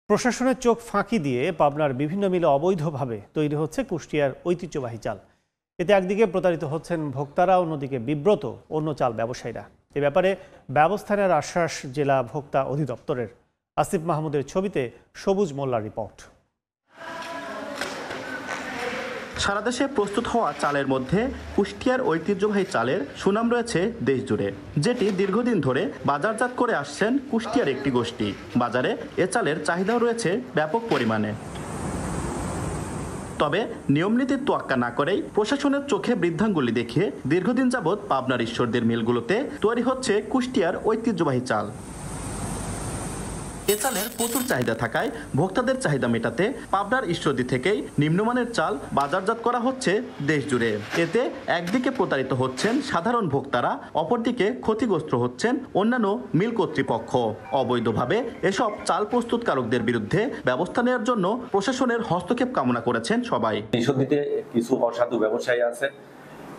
প্রশাসনের চোখ ফাঁকি দিয়ে পাবনার বিভিন্ন মিলে অবৈধভাবে তৈরি হচ্ছে কুষ্টিয়ার ঐতিহ্যবাহী চাল। এতে একদিকে প্রতারিত হচ্ছেন ভোক্তারা, অন্যদিকে বিব্রত অন্য চাল ব্যবসায়ীরা। এ ব্যাপারে ব্যবস্থা নেওয়ার আশ্বাস জেলা ভোক্তা অধিদপ্তরের। আসিফ মাহমুদের ছবিতে সবুজ মোল্লার রিপোর্ট। সারা দেশে প্রস্তুত হওয়া চালের মধ্যে কুষ্টিয়ার ঐতিহ্যবাহী চালের সুনাম রয়েছে দেশ জুড়ে, যেটি দীর্ঘদিন ধরে বাজারজাত করে আসছেন কুষ্টিয়ার একটি গোষ্ঠী। বাজারে এ চালের চাহিদাও রয়েছে ব্যাপক পরিমাণে। তবে নিয়মনীতির তোয়াক্কা না করেই প্রশাসনের চোখে বৃদ্ধাঙ্গুলি দেখিয়ে দীর্ঘদিন যাবৎ পাবনার ঈশ্বরদের মিলগুলোতে তৈরি হচ্ছে কুষ্টিয়ার ঐতিহ্যবাহী চাল। এ চালের প্রচুর চাহিদা থাকায় ভোক্তাদের চাহিদা মেটাতে পাবনার ঈশ্বরদী থেকেই নিম্নমানের চাল বাজারজাত করা হচ্ছে দেশ জুড়ে। এতে একদিকে প্রতারিত হচ্ছেন সাধারণ ভোক্তারা, অপরদিকে ক্ষতিগ্রস্ত হচ্ছেন অন্যান্য মিল কর্তৃপক্ষ। অবৈধভাবে এসব চাল প্রস্তুতকারকদের বিরুদ্ধে ব্যবস্থা নেওয়ার জন্য প্রশাসনের হস্তক্ষেপ কামনা করেছেন সবাই। ঈশ্বরদীতে কিছু অসাধু ব্যবসায়ী আছে,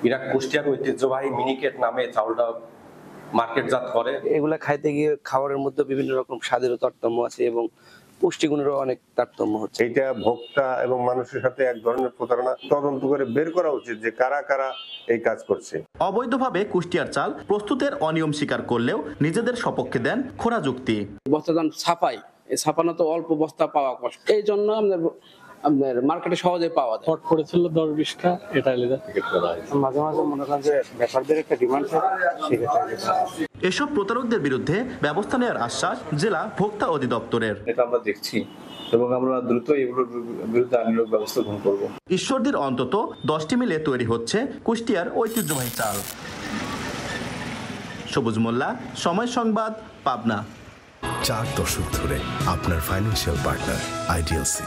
এরা কুষ্টিয়ার ঐতিহ্যবাহী মিনিকেট নামে চাউলটা মার্কেটজাত করে। এগুলা খাইতে গিয়ে খাবারের মধ্যে বিভিন্ন রকম স্বাদের তারতম্য আছে এবং পুষ্টিগুণেরও অনেক তারতম্য হচ্ছে। এটা ভোক্তা এবং মানুষের সাথে এক ধরনের প্রতারণা। তদন্ত করে বের করা উচিত যে কারা কারা এই কাজ করছে। অবৈধভাবে কুষ্টিয়ার চাল প্রস্তুতের অনিয়ম স্বীকার করলেও নিজেদের সপক্ষে দেন খোঁড়া যুক্তি। বস্তা দাম ছাপাই, এই ছাপানো তো অল্প বস্তা পাওয়া কষ্ট, এই জন্য আপনার মার্কেটে সহজে পাওয়া যায়। ফট পড়েছিল 10-20টা, এটা টিকিট করা হয়। মাঝে মাঝে মনে করেন যে ব্যাপারদের একটা ডিমান্ড থাকে, এসব প্রতারকদের বিরুদ্ধে ব্যবস্থা নেওয়ার আশ্বাস জেলা ভোক্তা অধিদপ্তরের। এটা আমরা দেখছি এবং আমরা দ্রুত এগুলোর বিরুদ্ধে আইনানুগ ব্যবস্থা গ্রহণ করব। ঈশ্বরদীর অন্তত 10টি মিলে তৈরি হচ্ছে কুষ্টিয়ার ঐতিহ্যবাহী চাল। সবুজ মোল্লা, সময় সংবাদ, পাবনা। 4 দশক ধরে আপনার ফাইন্যান্সিয়াল পার্টনার আইডিএলসি।